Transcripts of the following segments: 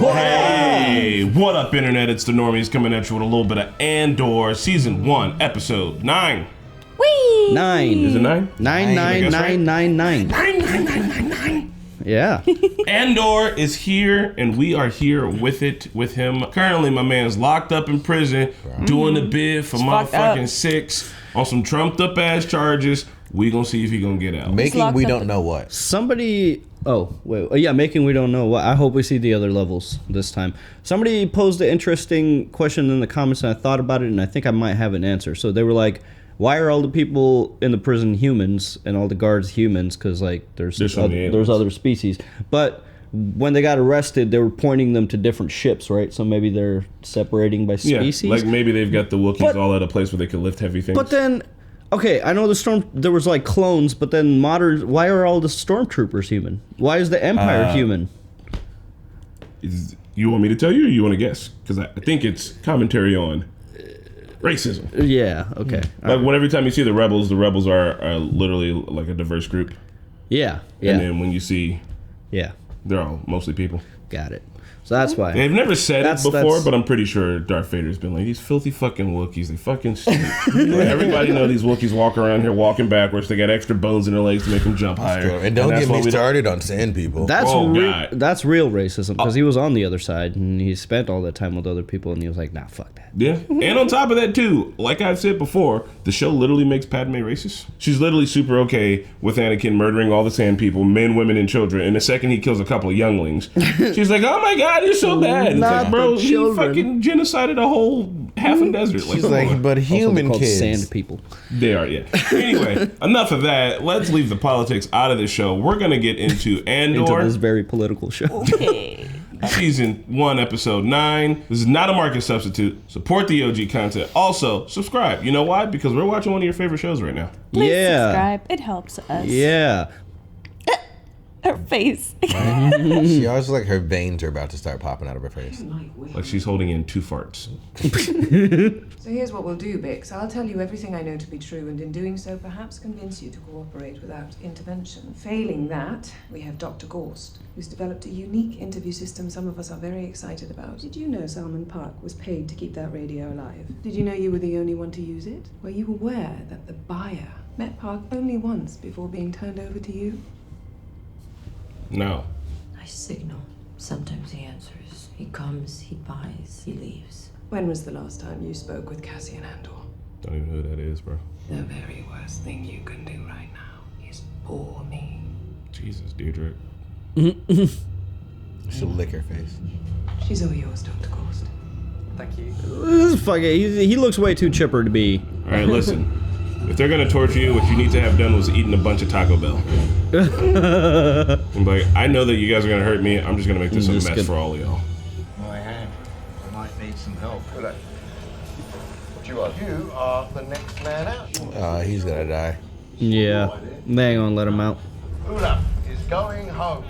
Hey, what up, Internet? It's the Normies coming at you with a little bit of Andor, Season 1, Episode 9. Whee! 9. Is it 9? 9. 9. Yeah. Andor is here, and we are here with him. Currently, my man's locked up in prison, doing the bid for motherfucking 6 on some trumped up ass charges. We gonna see if he gonna get out. Making we don't know what. Somebody. Oh, wait. Yeah, making we don't know what. I hope we see the other levels this time. Somebody posed an interesting question in the comments, and I thought about it, and I think I might have an answer. So they were like, why are all the people in the prison humans and all the guards humans? Because, like, there's other species. But when they got arrested, they were pointing them to different ships, right? So maybe they're separating by species? Yeah, like maybe they've got the Wookiees all at a place where they could lift heavy things. But then... Okay, I know there was like clones, but then why are all the stormtroopers human? Why is the Empire human? You want me to tell you, or you want to guess? Because I think it's commentary on racism. Yeah, okay. Like when every time you see the rebels are literally like a diverse group. Yeah. And then when you see... Yeah. They're all mostly people. Got it. So that's why. They've never said it before, but I'm pretty sure Darth Vader's been like, these filthy fucking Wookiees, they fucking stink. Like, everybody know these Wookiees walk around here walking backwards. They got extra bones in their legs to make them jump higher. And don't get me started on sand people. That's real racism, because he was on the other side, and he spent all that time with other people, and he was like, nah, fuck that. Yeah, and on top of that, too, like I've said before, the show literally makes Padme racist. She's literally super okay with Anakin murdering all the sand people, men, women, and children, and the second he kills a couple of younglings, she's like, oh my god, you're so bad. It's like, bro, he fucking genocided a whole half a desert. She's like, but human kids. Sand people. They are, yeah. Anyway, enough of that. Let's leave the politics out of the show. We're going to get into Andor. Into this very political show. Okay. Season 1, Episode 9. This is not a market substitute. Support the OG content. Also, subscribe. You know why? Because we're watching one of your favorite shows right now. Please subscribe. It helps us. Yeah. Her face. She always like her veins are about to start popping out of her face. Like she's holding in 2 farts. So here's what we'll do, Bix. I'll tell you everything I know to be true, and in doing so, perhaps convince you to cooperate without intervention. Failing that, we have Dr. Gorst, who's developed a unique interview system some of us are very excited about. Did you know Salman Park was paid to keep that radio alive? Did you know you were the only one to use it? Were you aware that the buyer met Park only once before being turned over to you? No. I signal. Sometimes he answers. He comes, he buys, he leaves. When was the last time you spoke with Cassian Andor? Don't even know who that is, bro. The very worst thing you can do right now is bore me. Jesus, Deirdre. She'll lick her face. She's all yours, Dr. Gorst. Thank you. This is fucking, he looks way too chipper to be. All right, listen. If they're gonna torture you, what you need to have done was eaten a bunch of Taco Bell. And like, I know that you guys are gonna hurt me. I'm just gonna make this a mess for all of y'all. I am. I might need some help. You are the next man out. He's gonna die. Yeah. They ain't gonna let him out. Ula is going home.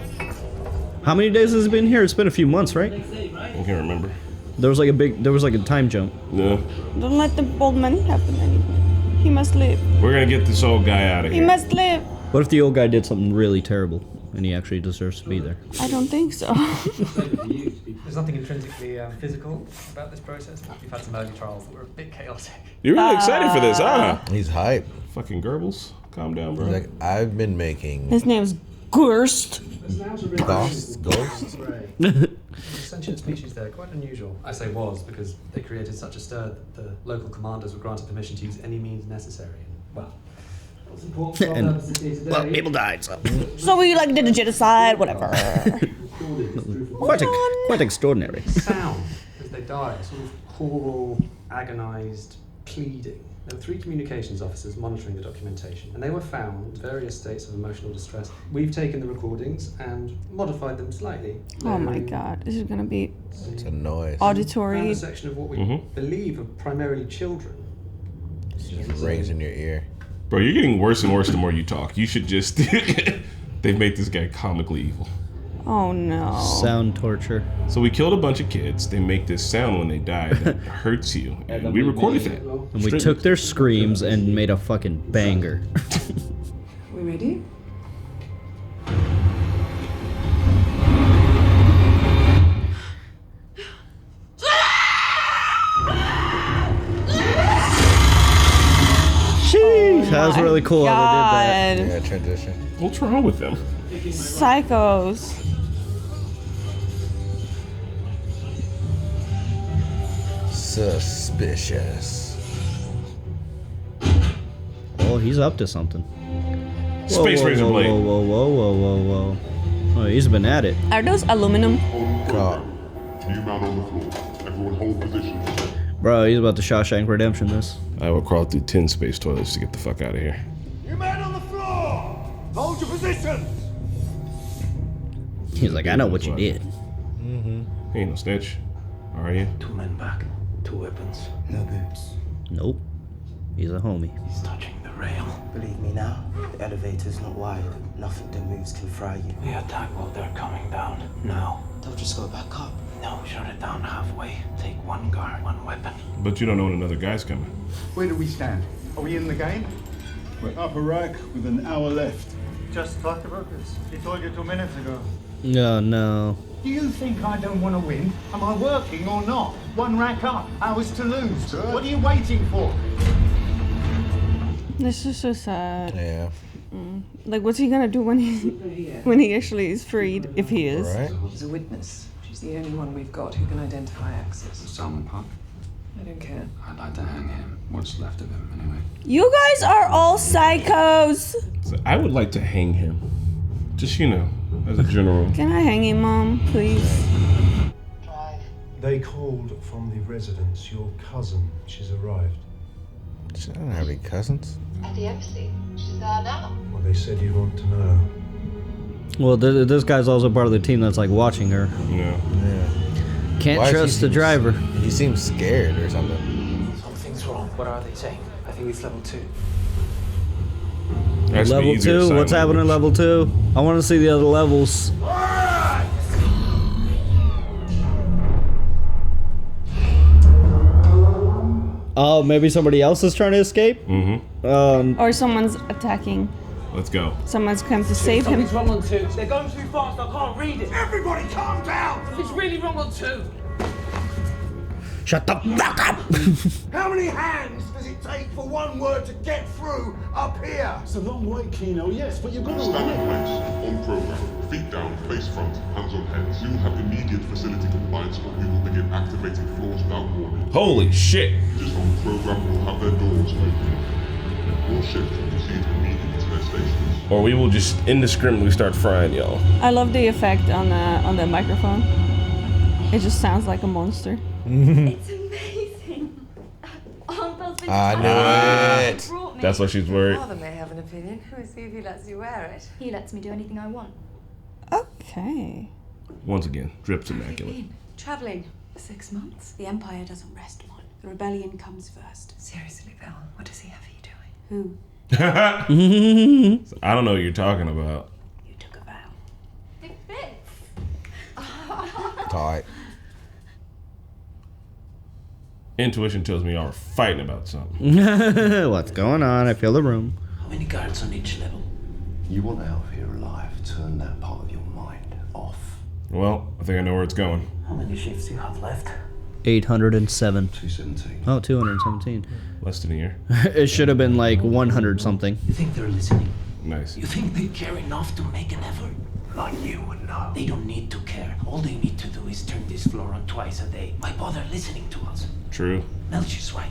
How many days has it been here? It's been a few months, right? I can't remember. There was like a time jump. No. Don't let the old man happen anything. He must live. We're gonna get this old guy out of here. He must live. What if the old guy did something really terrible and he actually deserves to be there? I don't think so. There's nothing intrinsically physical about this process. We've had some early trials that were a bit chaotic. You're really excited for this, huh? He's hype. Fucking Goebbels. Calm down, bro. He's like, I've been making... His name's Gorst. Ghost? There's a sentient species there, quite unusual. I say was because they created such a stir that the local commanders were granted permission to use any means necessary. Well, what's important Well, people died, so... So we did a genocide, whatever. Quite extraordinary. sound as they die, a sort of choral, agonized pleading. There were 3 communications officers monitoring the documentation, and they were found in various states of emotional distress. We've taken the recordings and modified them slightly. Oh my god, this is gonna be It's a noise. auditory. Found a section of what we believe are primarily children. It just rings in your ear. Bro, you're getting worse and worse the more you talk. You should just... They've made this guy comically evil. Oh no. Sound torture. So we killed a bunch of kids. They make this sound when they die that hurts you. And we recorded that. And we took their screams and made a fucking banger. We ready? that was really cool how they did that. Yeah, transition. What's wrong with them? Psychos. Suspicious. Oh, he's up to something. Space Razor Blade. Whoa. Oh, he's been at it. Are those aluminum? God. New man on the floor. Everyone hold positions. Bro, he's about to Shawshank Redemption this. I will crawl through 10 space toilets to get the fuck out of here. You man on the floor! Hold your positions! He's like, I know what you did. He ain't no snitch. Are you? 2 men back, 2 weapons. No boots. Nope. He's a homie. He's touching the rail. Believe me now, the elevator's not wide. Nothing that moves can fry you. We attack while they're coming down. Now. They'll just go back up. No, shut it down halfway. Take 1 guard, 1 weapon. But you don't know when another guy's coming. Where do we stand? Are we in the game? We're up a rack with an hour left. Just talked about this. He told you 2 minutes ago. No. Do you think I don't want to win? Am I working or not? 1 rack up, hours to lose. Sir? What are you waiting for? This is so sad. Yeah. Like, what's he gonna do when he actually is freed, if he is? Right. She's a witness. She's the only one we've got who can identify access. Salmon Puck? I don't care. I'd like to hang him. What's left of him, anyway. You guys are all psychos. So I would like to hang him. Just, as a general. Can I hang him, Mom, please? They called from the residence. Your cousin, she's arrived. She don't have any cousins. At the embassy. She's there now. Well, they said you'd want to know. Well, this guy's also part of the team that's like watching her. Yeah. Can't Why trust the driver. He seems scared or something. Something's wrong. What are they saying? I think it's level 2. Level 2? What's happening at level 2? I want to see the other levels. Oh, maybe somebody else is trying to escape? Mm-hmm. Or someone's attacking. Let's go. Someone's come to save him. Something's wrong on 2. They're going too fast. I can't read it. Everybody calm down! It's really wrong on 2. Shut the fuck up! How many hands does it take for 1 word to get through up here? It's a long way, Kino, yes, but you've got to Stand in place, on program, feet down, face front, hands on heads. You will have immediate facility compliance, or we will begin activating floors without warning. Holy shit! Just on program will have their doors open. All ships will proceed immediately to their stations. Or we will just indiscriminately start frying y'all. I love the effect on the microphone. It just sounds like a monster. It's amazing. Aren't those been I knew it. That's why she's worried. Father may have an opinion. We'll see if he lets you wear it. He lets me do anything I want. Okay. Once again, drips immaculate. Traveling. 6 months. The Empire doesn't rest, Mon. The rebellion comes first. Seriously, Bill, what does he have you doing? Who? I don't know what you're talking about. You took a vow. It fits. Tight. Intuition tells me y'all are fighting about something. What's going on? I feel the room. How many guards on each level? You want out of here alive. Turn that part of your mind off. Well, I think I know where it's going. How many shifts do you have left? 807. 217. Oh, 217. Less than a year. It should have been like 100 something. You think they're listening? Nice. You think they care enough to make an effort? Like you would know. They don't need to care. All they need to do is turn this floor on twice a day. Why bother listening to us? True. Melchi's right.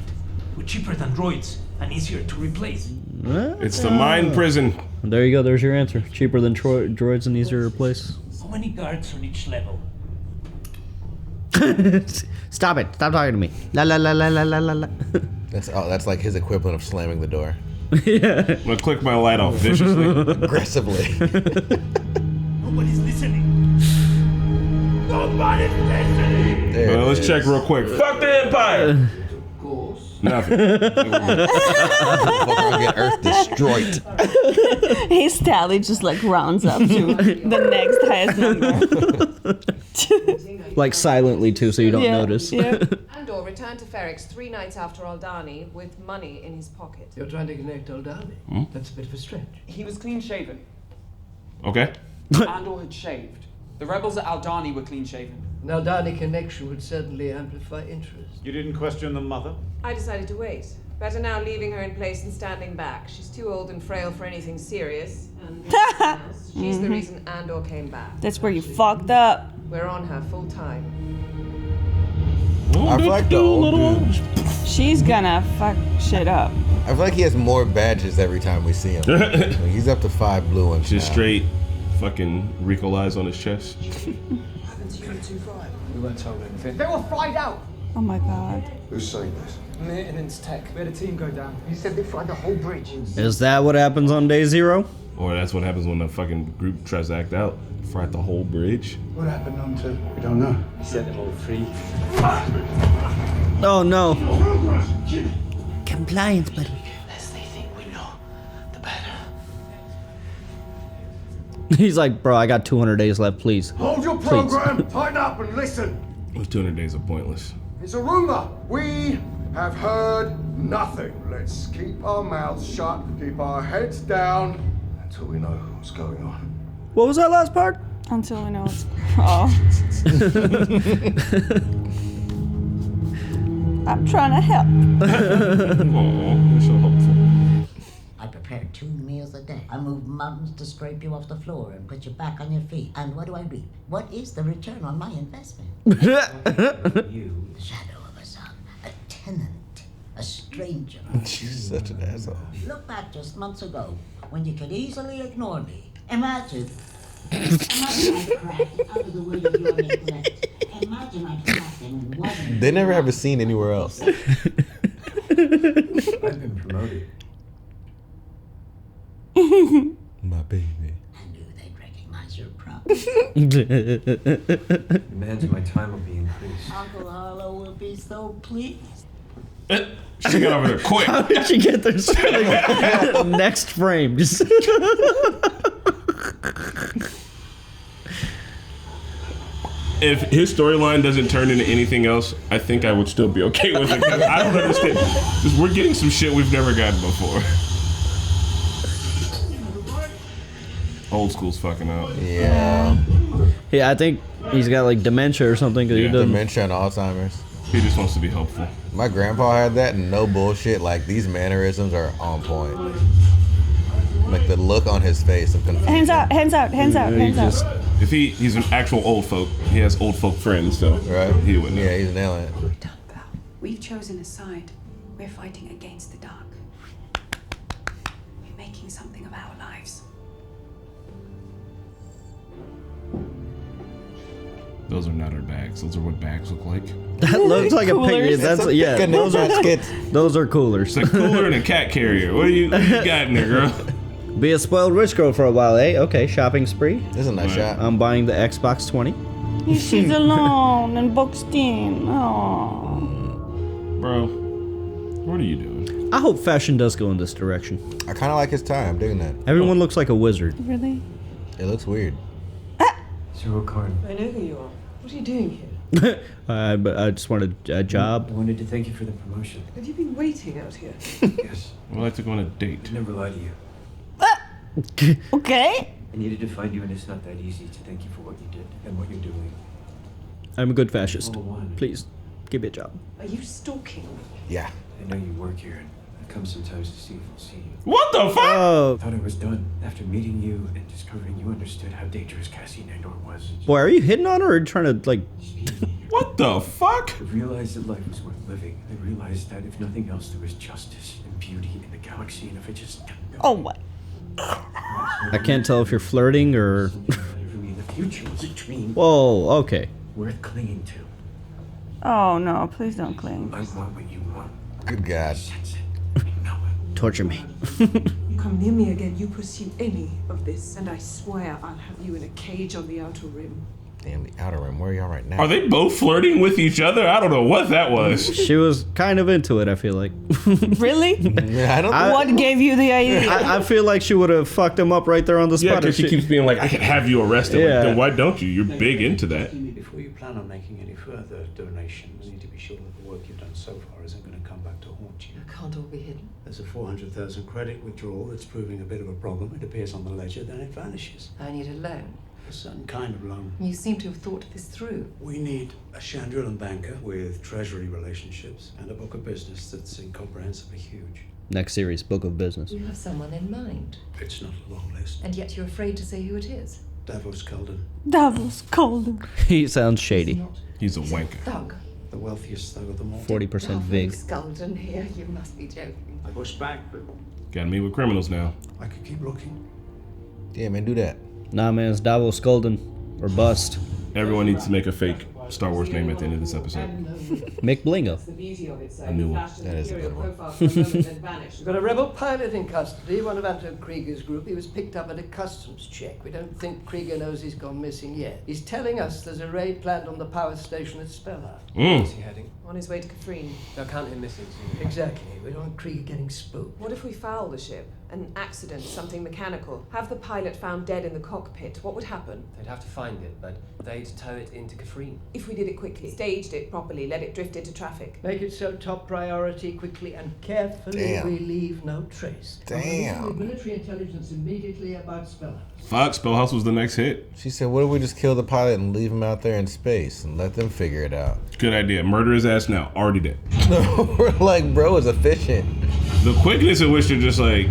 We're cheaper than droids and easier to replace. It's the mind prison. There you go. There's your answer. Cheaper than droids and easier to replace. How many guards on each level? Stop it. Stop talking to me. La la la la la la la. That's like his equivalent of slamming the door. Yeah. I'm gonna click my light off viciously. Aggressively. Nobody's listening. Nobody's listening. Let's check real quick. Fuck the Empire! Nothing. Fucking get Earth destroyed. His tally just like rounds up to the next highest number. Like silently too, so you don't notice. Yeah. Andor returned to Ferrix 3 nights after Aldani with money in his pocket. You're trying to connect Aldani? That's a bit of a stretch. He was clean shaven. Okay. Andor had shaved. The rebels at Aldani were clean shaven. An Aldani connection would certainly amplify interest. You didn't question the mother? I decided to wait. Better now leaving her in place and standing back. She's too old and frail for anything serious. And else, she's the reason Andor came back. That's where you fucked up. We're on her full time. I feel like the old dude. She's gonna fuck shit up. I feel like he has more badges every time we see him. Like, he's up to 5 blue ones. Just now. straight fucking Rico eyes on his chest. We weren't told anything. They were fried out. Oh my god. Who's saying this? Maintenance tech. We had a team go down. He said they fried the whole bridge. Is that what happens on day 0? Or that's what happens when the fucking group tries to act out. Fried the whole bridge. What happened on to? We don't know. He set them all free. Oh no. Compliance, buddy. The less they think we know, the better. He's like, bro, I got 200 days left, please. Hold your Please. program, tighten up and listen. Those 200 days are pointless. It's a rumor. We have heard nothing. Let's keep our mouths shut, keep our heads down until we know what's going on. What was that last part? Until we know it's. Oh. I'm trying to help. Aw, you're so hopeful. I prepare 2 meals a day. I move mountains to scrape you off the floor and put you back on your feet. And what do I reap? What is the return on my investment? You, the shadow of a son, a tenant, a stranger. She's such an asshole. Look back just months ago when you could easily ignore me. Imagine I cracked out of the way of your neglect. Imagine I cracked and wasn't. They never have a scene anywhere else. I've been promoted. My baby. I knew they'd recognize your prop. Demands my time will be increased. Uncle Harlow will be so pleased. She got over there quick. How did she get there? Next frame. Just If his storyline doesn't turn into anything else, I think I would still be okay with it. 'Cause I don't understand. Just, we're getting some shit we've never gotten before. Old school's fucking out. Yeah. Yeah, I think he's got like dementia or something. 'Cause he doesn't. Dementia and Alzheimer's. He just wants to be helpful. My grandpa had that and no bullshit. Like, these mannerisms are on point. Like, the look on his face of confusion. Hands out, hands out, hands out, hands out. If he's an actual old folk, he has old folk friends, so right. He wouldn't know. Yeah, he's nailing it. We've chosen a side. We're fighting against the dark. We're making something of our lives. Those are not our bags. Those are what bags look like. That looks like a pig. That's yeah. Those are skits. Those are coolers. It's a cooler and a cat carrier. What do you got in there, girl? Be a spoiled rich girl for a while, eh? Okay, shopping spree. This is a nice shot. I'm buying the Xbox 20. She's alone and boxed in. Aww. Bro, what are you doing? I hope fashion does go in this direction. I kind of like his tie. I'm digging that. Everyone looks like a wizard. Really? It looks weird. Zero Karn. I know who you are. What are you doing here? But I just wanted a job. I wanted to thank you for the promotion. Have you been waiting out here? Yes. I'd like to go on a date. I never lie to you. Okay. I needed to find you, and it's not that easy to thank you for what you did and what you're doing. I'm a good fascist. Oh, one. Please, give me a job. Are you stalking me? Yeah. I know you work here, and I come sometimes to see if we'll see you. What the fuck? Oh, I thought I was done after meeting you and discovering you understood how dangerous Cassian Andor was. boy, are you hitting on her or trying to like? What the fuck? I realized that life was worth living. I realized that if nothing else, there was justice and beauty in the galaxy, and if it just Oh what? I can't tell if you're flirting or. for me, the future was a dream Whoa. Okay. worth clinging to. Oh no! Please don't cling. I want what you want. Good God. Torture me. You come near me again, you pursue any of this, and I swear I'll have you in a cage on the outer rim. Damn, the outer rim. Where are y'all right now? Are they both flirting with each other? I don't know what that was. She was kind of into it. I feel like. Really? Yeah, I don't. What gave you the idea? I feel like she would have fucked him up right there on the spot. Yeah, if because she keeps being like, I can have you arrested. Yeah. Like, then why don't you? You're big into that. Before you plan on making any further donations, you need to be sure that the work you've done so far isn't going to come back to haunt you. It can't all be hidden. There's a 400,000 credit withdrawal that's proving a bit of a problem. It appears on the ledger, then it vanishes. I need a loan. A certain kind of loan. You seem to have thought this through. We need a Chandrilan banker with treasury relationships and a book of business that's incomprehensibly huge. Next series, Book of Business. You have someone in mind. It's not a long list. And yet you're afraid to say who it is. Davos Calden. Davos Calden. He sounds shady. He's a wanker. Thug. The wealthiest thug of them all. 40% Vig. Skulldon here, you must be joking. I pushed back, but Gotta meet with criminals now. I could keep looking. Yeah, man, do that. Nah, man, it's Davos Calden or bust. Everyone needs to make a fake Star Wars name at the end of this episode. Mick Blingo. A new one. That is a good one. We've got a rebel pilot in custody, one of Anton Krieger's group. He was picked up at a customs check. We don't think Krieger knows he's gone missing yet. He's telling us there's a raid planned on the power station at Spellard. Where's he heading? On his way to Kafrene. They'll count him missing soon. Exactly. We don't want Krieger getting spooked. What if we foul the ship? An accident, something mechanical. Have the pilot found dead in the cockpit. What would happen? They'd have to find it, but they'd tow it into Kafrene. If we did it quickly, staged it properly, let it drift into traffic. Make it so top priority, quickly and carefully. Damn. We leave no trace. Damn. Military intelligence immediately about Spellard. Fuck, Spellhouse was the next hit. She said, what if we just kill the pilot and leave him out there in space and let them figure it out? Good idea. Murder his ass now. Already dead. We're like, bro, is efficient. The quickness at which they're just like,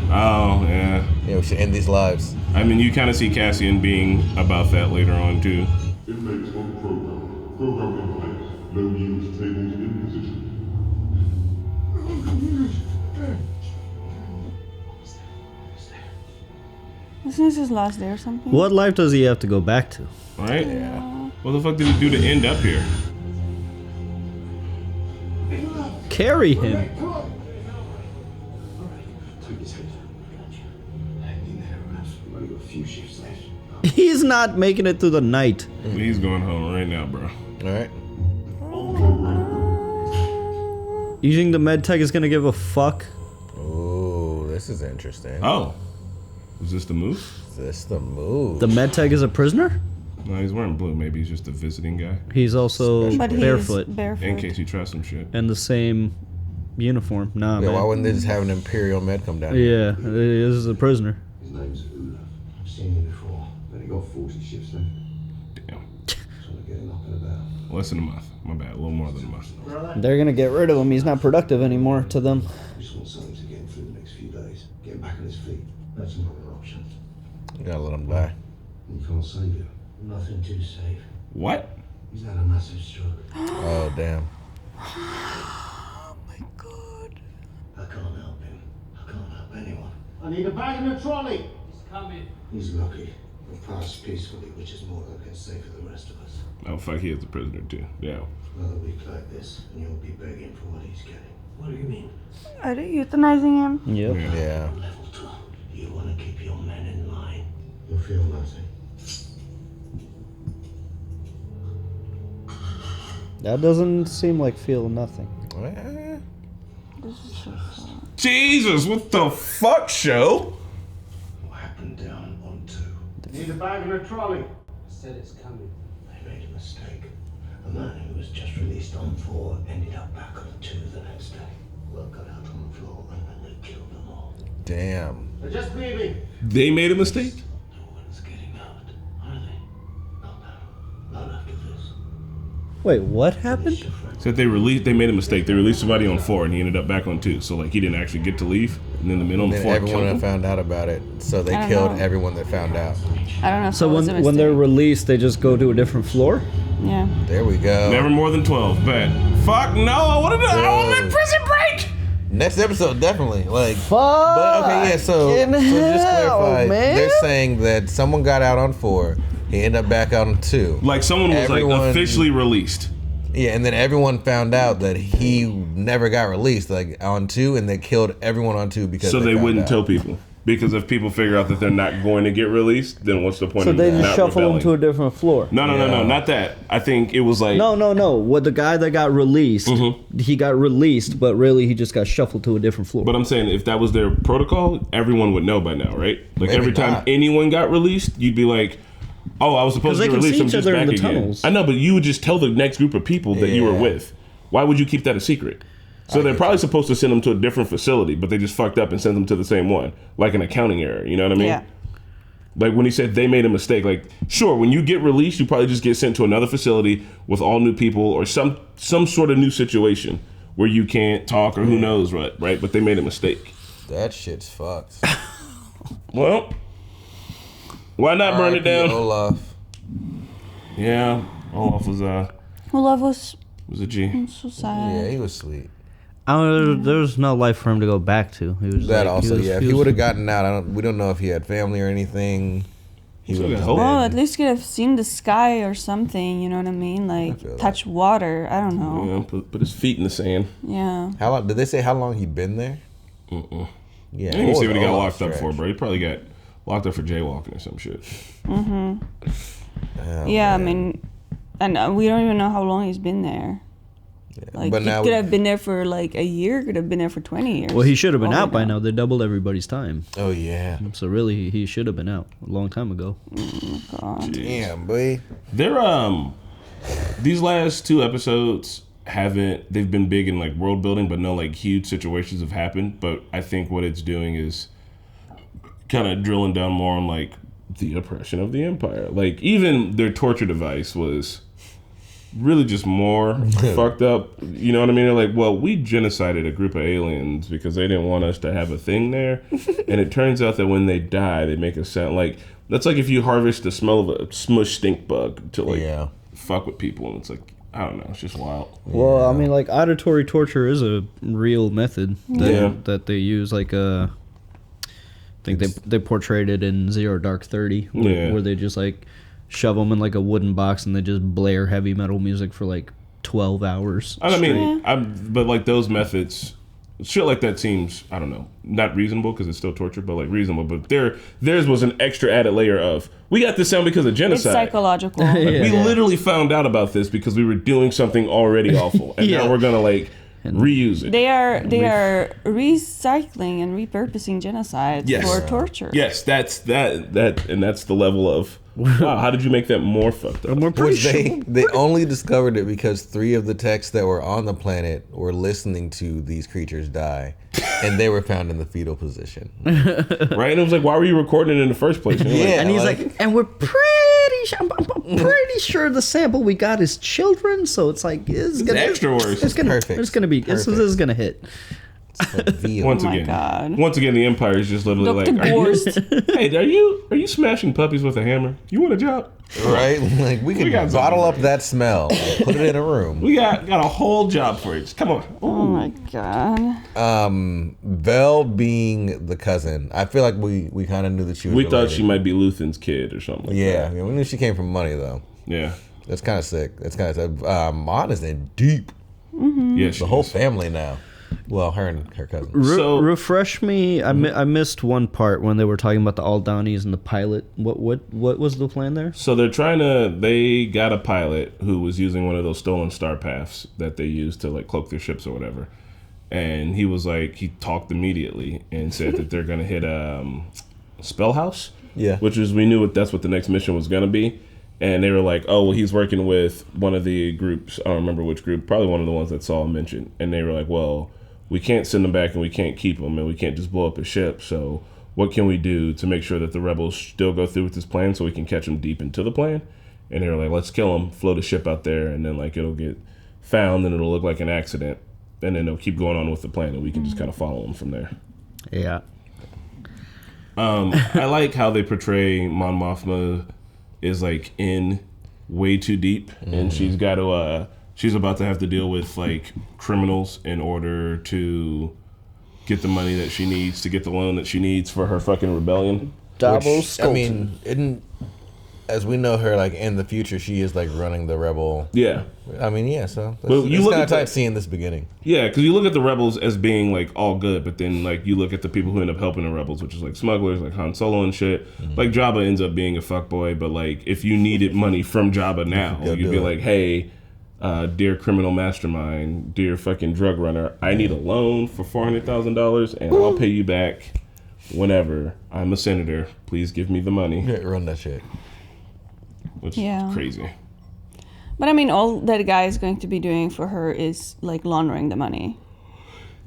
oh, yeah. Yeah, we should end these lives. I mean, you kind of see Cassian being about that later on, too. Inmates on program. Program in place. Low yield tables in position. Isn't this his last day or something? What life does he have to go back to? Right? Yeah. What the fuck did he do to end up here? Carry him. He's not making it through the night. He's going home right now, bro. All right. You think the med tech is gonna give a fuck? Oh, this is interesting. Oh. Is this the move? Is this the move? The med tech is a prisoner? No, he's wearing blue. Maybe he's just a visiting guy. He's also But he's barefoot. barefoot. In case you try some shit. And the same uniform. Nah, Yeah, man. why wouldn't they just have an Imperial med come down here? Yeah, this is a prisoner. His name's Olaf. I've seen him before. Only got 40 shifts left. Damn. Trying to get him up and about. Less than a month. My bad. A little more than a month. They're gonna get rid of him. He's not productive anymore to them. We just want something to get him through the next few days. Get him back on his feet. That's another option. You gotta let him die. You can't save him. Nothing to save. What? He's had a massive stroke. Oh, damn. I can't help him. I can't help anyone. I need a bag and a trolley. He's coming. He's lucky. We've passed peacefully, which is more than can say for the rest of us. Oh, fuck. He is a prisoner, too. Yeah. Another week like this, and you'll be begging for what he's getting. What do you mean? Are they euthanizing him? Yep. Yeah. Level 2. You want to keep your men in line. You'll feel nothing. That doesn't seem like feel nothing. This is so sad. Jesus, what the fuck, show? What happened down on 2? Need a bag and a trolley. I said it's coming. They made a mistake. A man who was just released on 4 ended up back on 2 the next day. Word got out on the floor and then they killed them all. Damn. They're just leaving. They made a mistake? No one's getting out, are they? Not now. Not after this. Wait, what happened? Said they made a mistake. They released somebody on 4 and he ended up back on 2. So, like, he didn't actually get to leave. And then the men on Then 4 everyone killed that him. found out about it. So they I don't killed know. everyone that found out. I don't know if So that was a when they're mistake. released, they just go to a different floor? Yeah. There we go. Never more than 12. Bet. Fuck no. I want my prison break. Next episode, definitely. Like, Fuck. but okay, yeah. So just clarify. man. They're saying that someone got out on 4. He ended up back out on 2. Like someone was Everyone- like officially released. Yeah, and then everyone found out that he never got released, like on 2, and they killed everyone on 2 because So they found wouldn't out. tell people. Because if people figure out that they're not going to get released, then what's the point So of they just not shuffle rebelling? them to a different floor. No, not that. I think it was like No. What the guy that got released, he got released, but really he just got shuffled to a different floor. But I'm saying if that was their protocol, everyone would know by now, right? Like Maybe every time not. anyone got released, you'd be like, "Oh, I was supposed 'Cause to they get can released. see I'm each just other back in the again." tunnels. I know, but you would just tell the next group of people that you were Yeah. with. Why would you keep that a secret? So they're probably supposed to send them to a different facility, but they just fucked up and sent them to the same one, like an accounting error. You know what I mean? Yeah. Like when he said they made a mistake, like sure, when you get released, you probably just get sent to another facility with all new people or some sort of new situation where you can't talk or who knows what, right? But they made a mistake. That shit's fucked. Well, why not burn it down? Olaf. Yeah, Olaf was Olaf was a G. So sad. Yeah, he was sweet. There was no life for him to go back to. He was That like, also, he if he would have gotten out, we don't know if he had family or anything. He would have Well, at least could have seen the sky or something. You know what I mean? Like touch water. I don't know. Yeah, put his feet in the sand. Yeah. How long did they say? How long he'd been there? Yeah, Yeah, I didn't see what he got locked up for, bro. He probably got locked up for jaywalking or some shit. Mhm. Oh, yeah, man. I mean, and we don't even know how long he's been there. Like, but he now could have been there for like a year, could have been there for 20 years. Well, he should have been out by now. They doubled everybody's time. Oh, yeah. So really, he should have been out a long time ago. Oh, God. Damn, boy. These last 2 episodes they've been big in like world building, but no like huge situations have happened. But I think what it's doing is kind of drilling down more on like the oppression of the Empire. Like even their torture device was really just more fucked up. You know what I mean? They're like, well, we genocided a group of aliens because they didn't want us to have a thing there. And it turns out that when they die, they make a sound like that's like if you harvest the smell of a smush stink bug to like fuck with people, and it's like, I don't know, it's just wild. Well, I mean, like auditory torture is a real method that they use. Like, I think they portrayed it in Zero Dark 30, where they just like shove them in like a wooden box and they just blare heavy metal music for like 12 hours. I mean, but like those methods, shit like that seems, I don't know, not reasonable because it's still torture, but like reasonable. But theirs was an extra added layer of, we got this sound because of genocide. It's psychological. Like, we literally found out about this because we were doing something already awful, and now we're gonna like reuse it. They are recycling and repurposing genocide for torture. Yes, that's and that's the level of wow. How did you make that more fucked up? They only discovered it because 3 of the techs that were on the planet were listening to these creatures die, and they were found in the fetal position. Right, and it was like, why were you recording it in the first place? And and he's like, and we're pretty sure, I'm pretty sure the sample we got is children, so it's like it's gonna extra worse. It's gonna Perfect. It's gonna be this is gonna hit. Once again, the Empire is just literally like, hey, are you smashing puppies with a hammer? You want a job? Right? Like we can bottle up that smell and put it in a room. We got a whole job for you. Just come on. Oh my God. Vel being the cousin, I feel like we kind of knew that she was We thought related. she might be Luthen's kid or something like that. Yeah, we knew she came from money though. Yeah. That's kind of sick. That's kind of sick. Mon is in deep. Mm-hmm. Yeah, the whole family now. Well, her and her cousin. Refresh me. I missed one part when they were talking about the Aldani's and the pilot. What was the plan there? So they got a pilot who was using one of those stolen star paths that they use to like cloak their ships or whatever. And he talked immediately and said that they're gonna hit Spell House. Yeah. Which is, we knew that's what the next mission was gonna be. And they were like, oh, well, he's working with one of the groups. I don't remember which group. Probably one of the ones that Saul mentioned. And they were like, well, we can't send him back and we can't keep him and we can't just blow up his ship. So what can we do to make sure that the rebels still go through with this plan so we can catch him deep into the plan? And they were like, let's kill him, float a ship out there, and then like it'll get found and it'll look like an accident. And then they'll keep going on with the plan and we can just kind of follow him from there. Yeah. I like how they portray Mon Mothma is like in way too deep, and she's got to she's about to have to deal with like criminals in order to get the money that she needs to get the loan that she needs for her fucking rebellion. Which, I mean, as we know her, like in the future, she is like running the rebel. Yeah. I mean, yeah. So Well, you it's look kind at of tight seeing this beginning. Yeah, because you look at the rebels as being like all good, but then like you look at the people who end up helping the rebels, which is like smugglers, like Han Solo and shit. Like Jabba ends up being a fuckboy, but like if you needed money from Jabba now, you'd be like, hey, dear criminal mastermind, dear fucking drug runner, I need a loan for $400,000 and I'll pay you back whenever. I'm a senator. Please give me the money. Yeah, run that shit. Which is crazy. But I mean, all that guy is going to be doing for her is like laundering the money.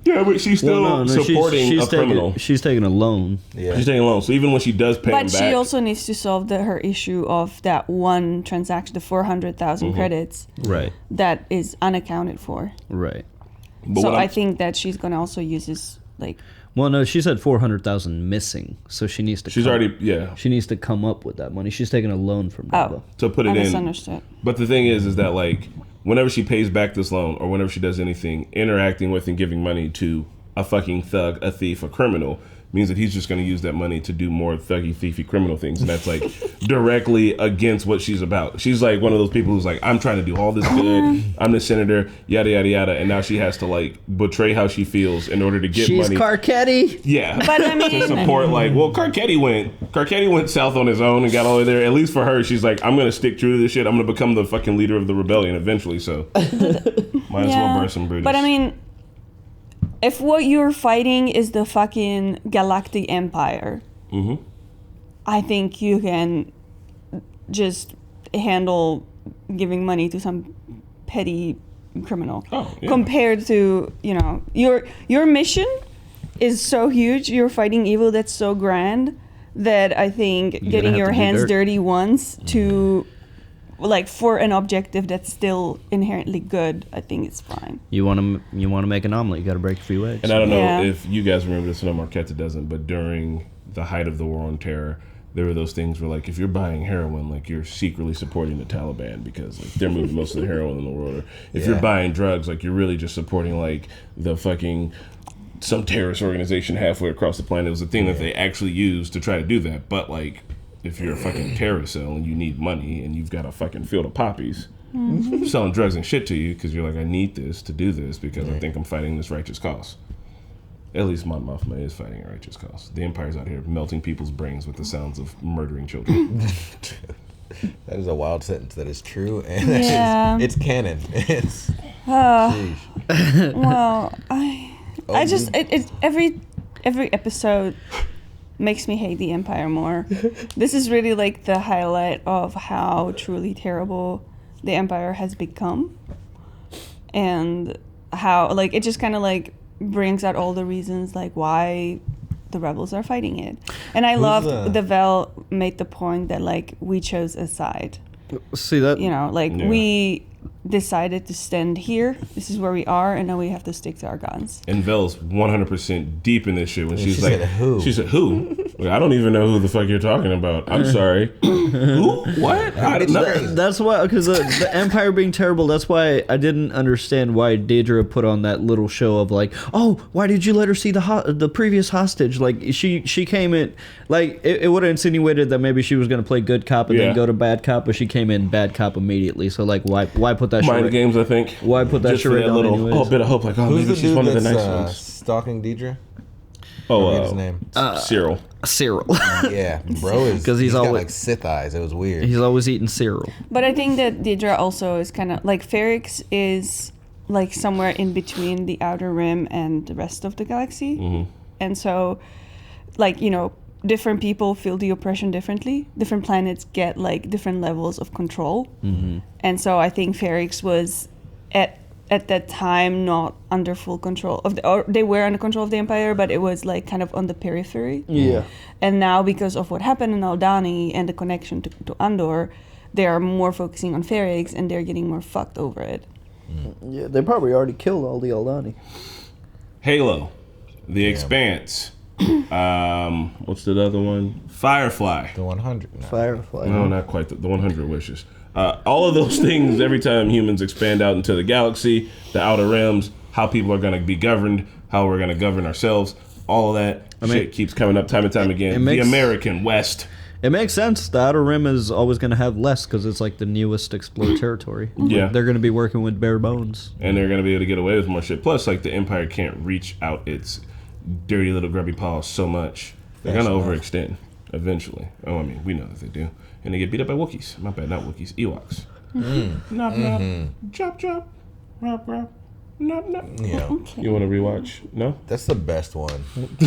Yeah, but she's still supporting a criminal. She's taking a loan. Yeah. She's taking a loan. So even when she does pay him But back, she also needs to solve her issue of that one transaction, the 400,000 credits. Right. That is unaccounted for. Right. But So I think that she's going to also use this, like... Well, no, she said 400,000 missing, so she needs to. She needs to come up with that money. She's taking a loan from Nova. to put it I in. misunderstood. But the thing is that like whenever she pays back this loan or whenever she does anything, interacting with and giving money to a fucking thug, a thief, a criminal, means that he's just going to use that money to do more thuggy, thiefy, criminal things, and that's like directly against what she's about. She's like one of those people who's like, I'm trying to do all this good. I'm the senator, yada yada yada, and now she has to like betray how she feels in order to get money. She's Carcetti. Yeah, but I mean, to support like, well, Carcetti went south on his own and got all the way there. At least for her, she's like, I'm gonna stick true to this shit. I'm gonna become the fucking leader of the rebellion eventually. So might as well burn some bridges. But I mean, if what you're fighting is the fucking galactic empire, I think you can just handle giving money to some petty criminal. Compared to, you know, your mission is so huge. You're fighting evil that's so grand that I think getting your hands dirty once to... like for an objective that's still inherently good, I think it's fine. You want to make an omelet, you got to break a few eggs. And I don't know if you guys remember this, no, Marquetta doesn't, but during the height of the War on Terror, there were those things where like if you're buying heroin, like you're secretly supporting the Taliban because like they're moving most of the heroin in the world. Or if you're buying drugs, like you're really just supporting like the fucking some terrorist organization halfway across the planet. It was a thing that they actually used to try to do that. But like if you're a fucking terrorist cell and you need money and you've got a fucking field of poppies selling drugs and shit to you because you're like, I need this to do this because I think I'm fighting this righteous cause. At least Mon Mothma is fighting a righteous cause. The Empire's out here melting people's brains with the sounds of murdering children. That is a wild sentence that is true, and it's canon. It's well, I just every episode makes me hate the Empire more. This is really like the highlight of how truly terrible the Empire has become, and how like it just kind of like brings out all the reasons like why the rebels are fighting it. And I loved the Vel made the point that like we chose a side. See that? You know, like we decided to stand here. This is where we are, and now we have to stick to our guns. And Vel's 100% deep in this shit when she's she like, said, who? She said, who? Like, I don't even know who the fuck you're talking about. I'm sorry. Who? What? I didn't know. That's why, because the Empire being terrible, that's why I didn't understand why Daedra put on that little show of like, oh, why did you let her see the previous hostage? Like, she came in, like, it would have insinuated that maybe she was going to play good cop and then go to bad cop, but she came in bad cop immediately. So, like, why put that Mind games, I think. Why put that just for that little bit of hope, like, oh, maybe she's one of the nice ones. Stalking Daedra? Oh, his name? Cyril. Yeah, bro is because he's got like Sith eyes. It was weird. He's always eating cereal. But I think that Daedra also is kind of like Ferrix is like somewhere in between the Outer Rim and the rest of the galaxy, and so like, you know, different people feel the oppression differently. Different planets get like different levels of control, and so I think Ferrix was at that time not under full control of or they were under control of the Empire, but it was like kind of on the periphery. Yeah. And now because of what happened in Aldhani and the connection to Andor, they are more focusing on Ferrix and they're getting more fucked over it. Yeah, they probably already killed all the Aldhani. Halo, The Expanse. What's the other one? Firefly. The 100. No. Firefly. No, not quite. The 100 Wishes. All of those things, every time humans expand out into the galaxy, the Outer Rims, how people are going to be governed, how we're going to govern ourselves, all of that shit keeps coming up time and time again. The American West. It makes sense. The Outer Rim is always going to have less because it's like the newest explored territory. Yeah. They're going to be working with bare bones. And they're going to be able to get away with more shit. Plus, like, the Empire can't reach out its dirty little grubby paws so much. They're going to overextend eventually. Oh, I mean, we know that they do. And they get beat up by Wookiees. My bad, not Wookiees. Ewoks. Nop, nop. Chop, chop. Rop, rop. No. Yeah. You want to rewatch? No? That's the best one. The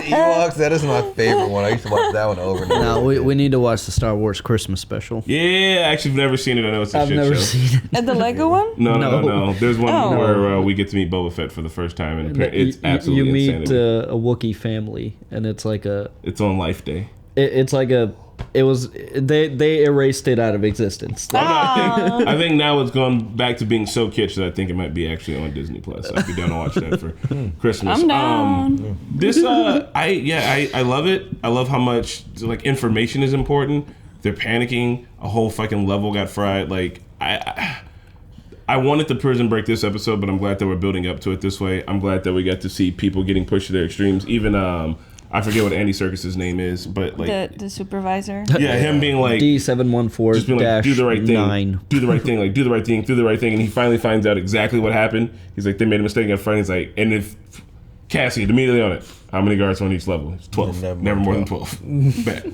Ewoks, that is my favorite one. I used to watch that one over and over. No, we need to watch the Star Wars Christmas special. Yeah, actually, I've never seen it. I know it's a I've shit never show. seen it. And the Lego one? No. There's one Oh. where we get to meet Boba Fett for the first time, and it's absolutely You meet insanity. a Wookiee family, and it's like a. It's on Life Day. It's like a. It was they erased it out of existence. I think now it's gone back to being so kitsch that I think it might be actually on Disney Plus. I'd be down to watch that for Christmas. I'm down. This I love it. I love how much like information is important. They're panicking. A whole fucking level got fried. Like I wanted the prison break this episode, but I'm glad that we're building up to it this way. I'm glad that we got to see people getting pushed to their extremes. Even I forget what Andy Serkis's name is, but like the supervisor. Yeah, him being like D714 just being like, do the right thing, 9. do the right thing, like do the right thing, do the right thing, and he finally finds out exactly what happened. He's like, they made a mistake up front. He's like, and if Cassian immediately on it, how many guards on each level? It's 12, never more than 12. Bet.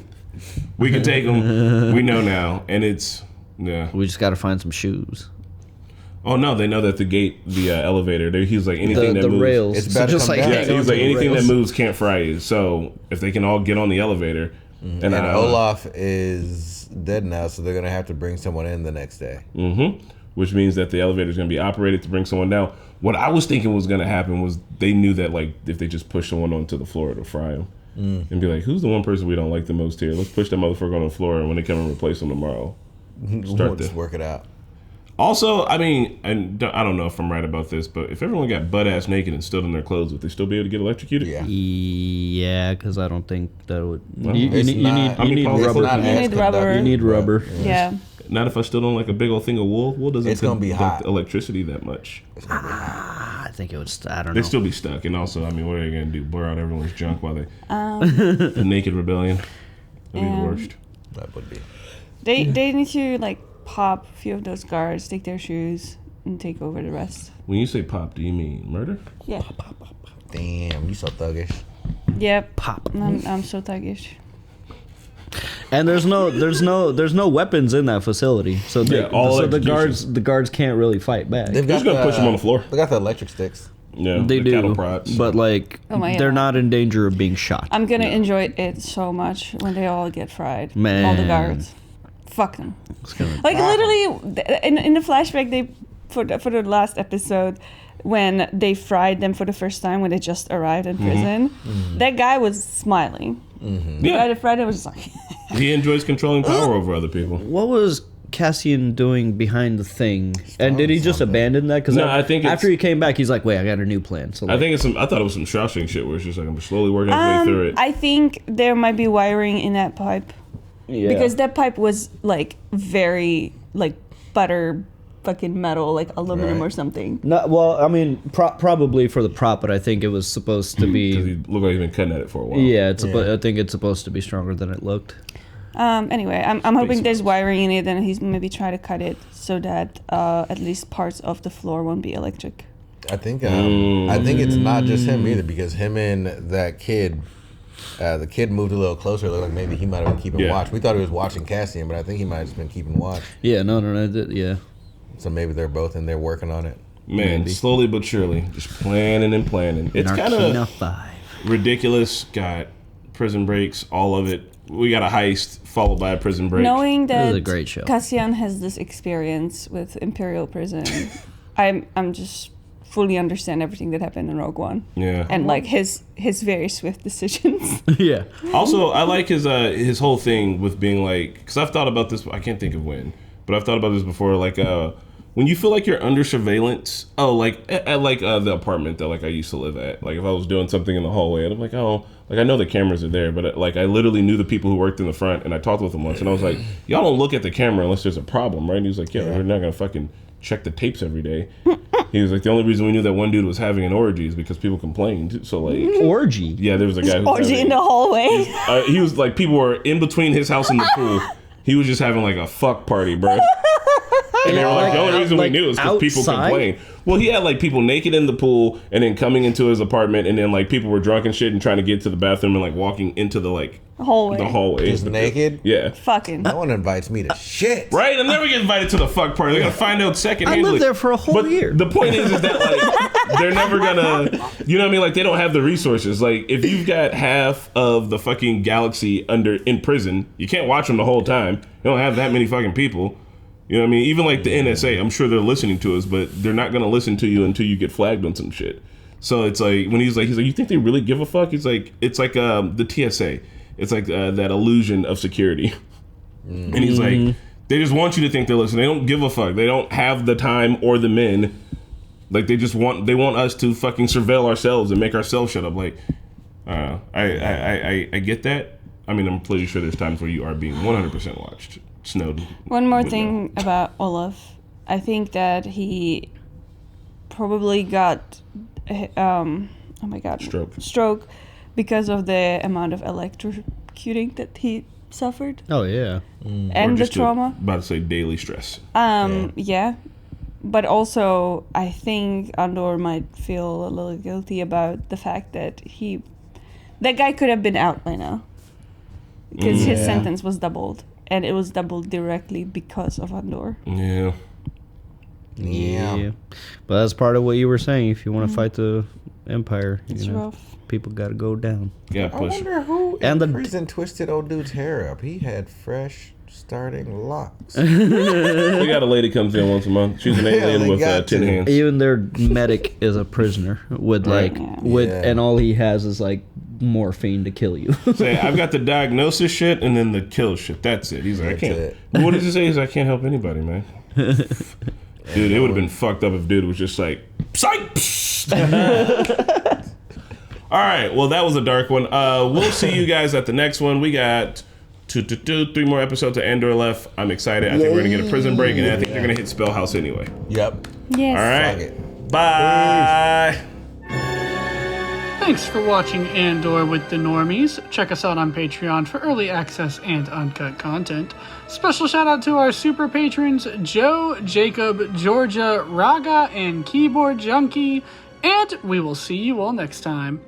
We can take them. We know now, and it's We just got to find some shoes. Oh no, they know that the elevator. He's like anything that the moves. rails. It's about to come down. Yeah, he's like anything that rails. moves can't fry you. So if they can all get on the elevator, and Olaf is dead now, so they're gonna have to bring someone in the next day. Which means that the elevator is gonna be operated to bring someone down. What I was thinking was gonna happen was they knew that like if they just push someone onto the floor, it'll fry them. And be like, who's the one person we don't like the most here? Let's push that motherfucker on the floor, and when they come and replace them tomorrow, We'll just work it out. Also, I mean, and I don't know if I'm right about this, but if everyone got butt ass naked and stood in their clothes, would they still be able to get electrocuted? Yeah, because I don't think that would. Well, you need rubber. You need rubber. Yeah. Not if I stood on like a big old thing of wool. Wool doesn't It's gonna be hot. electricity that much. I think it would. I don't know. They'd still be stuck. And also, I mean, what are they gonna do? Blur out everyone's junk while they the naked rebellion? That'd be the worst. That would be. They need to like pop a few of those guards, take their shoes, and take over the rest. When you say pop, do you mean murder? Yeah. Damn, you so thuggish. Yep. Pop. I'm so thuggish. And there's no weapons in that facility, so the guards can't really fight back. They've got gonna push them on the floor. They got the electric sticks. Yeah, they the do, cattle prods. but like they're not in danger of being shot. I'm gonna enjoy it so much when they all get fried. Man. All the guards. Fuck them. Like literally, in the flashback they for the last episode, when they fried them for the first time when they just arrived in prison, that guy was smiling. The guy that fried him was just like. He enjoys controlling power over other people. What was Cassian doing behind the thing? And did he just abandon that? Because I think after he came back, he's like, "Wait, I got a new plan." So I think it's I thought it was some Shawshank shit where it's just like I'm slowly working my way through it. I think there might be wiring in that pipe. Yeah. Because that pipe was like very like butter fucking metal, like aluminum or something. No, well, I mean, probably for the prop, but I think it was supposed to be. He looked like he's been cutting at it for a while. Yeah, I think it's supposed to be stronger than it looked. Anyway, I'm hoping there's wiring in it, and he's maybe try to cut it so that at least parts of the floor won't be electric. I think it's not just him either, because him and that kid. The kid moved a little closer. It looked like maybe he might have been keeping watch. We thought he was watching Cassian, but I think he might have just been keeping watch. Yeah, no, yeah. So maybe they're both in there working on it. Man, Maybe. slowly but surely, just planning and planning. It's kind Narkina of 5. ridiculous. Got prison breaks, all of it. We got a heist followed by a prison break. Knowing This is that a great show. Cassian has this experience with Imperial prison, I'm just fully understand everything that happened in Rogue One. Yeah. And like his very swift decisions. Yeah. Also, I like his whole thing with being like, because I've thought about this. I can't think of when, but I've thought about this before. Like when you feel like you're under surveillance. Oh, like at like the apartment that like I used to live at. Like if I was doing something in the hallway, and I'm like, oh, like I know the cameras are there, but like I literally knew the people who worked in the front, and I talked with them once, and I was like, y'all don't look at the camera unless there's a problem, right? And he was like, yeah, we're not gonna fucking check the tapes every day. He was like, the only reason we knew that one dude was having an orgy is because people complained. So like orgy. Yeah, there was a guy who Orgy in the hallway. he was like, people were in between his house and the pool. He was just having like a fuck party, bro. And they were like, the only reason we knew is because people outside? complained. Well, he had like people naked in the pool and then coming into his apartment, and then like people were drunk and shit and trying to get to the bathroom and like walking into the like hallway. The hallway. Just naked? Yeah. Fucking. No one invites me to shit. Right? I never get invited to the fuck party. They're gonna find out secondhand. I lived there for a whole year. The point is that like they're never gonna, you know what I mean? Like they don't have the resources. Like if you've got half of the fucking galaxy in prison, you can't watch them the whole time. You don't have that many fucking people. You know what I mean? Even like the NSA, I'm sure they're listening to us, but they're not gonna listen to you until you get flagged on some shit. So it's like when he's like, you think they really give a fuck? He's like, it's like the TSA. It's like that illusion of security. And he's like, they just want you to think they're listening. They don't give a fuck. They don't have the time or the men. Like they want us to fucking surveil ourselves and make ourselves shut up. Like, I get that. I mean, I'm pretty sure there's times where you are being 100% watched. Snowden. One more thing about Olaf. I think that he probably got, stroke because of the amount of electrocuting that he suffered. Oh yeah. And the trauma. About to say daily stress. Yeah. But also, I think Andor might feel a little guilty about the fact that that guy could have been out by now. Because his sentence was doubled. And it was doubled directly because of Andor. Yeah. But that's part of what you were saying. If you want to fight the Empire, It's rough. people got to go down. Yeah, I wonder who in prison twisted old dude's hair up. He had fresh starting locks. We got a lady comes in once a month. She's an alien with 10 hands. Even their medic is a prisoner with and all he has is like morphine to kill you. Say, I've got the diagnosis shit and then the kill shit. That's it. He's like, I can't. What does he say? He's like, I can't help anybody, man. Dude, it would have been fucked up if dude was just like, psych. All right, well, that was a dark one. We'll see you guys at the next one. We got 3 more episodes of Andor left. I'm excited. I think we're going to get a prison break, and I think they're going to hit Spellhouse anyway. Yep. Yes. All right. Bye. Thanks for watching Andor with the Normies. Check us out on Patreon for early access and uncut content. Special shout out to our super patrons Joe, Jacob, Georgia, Raga, and Keyboard Junkie. And we will see you all next time.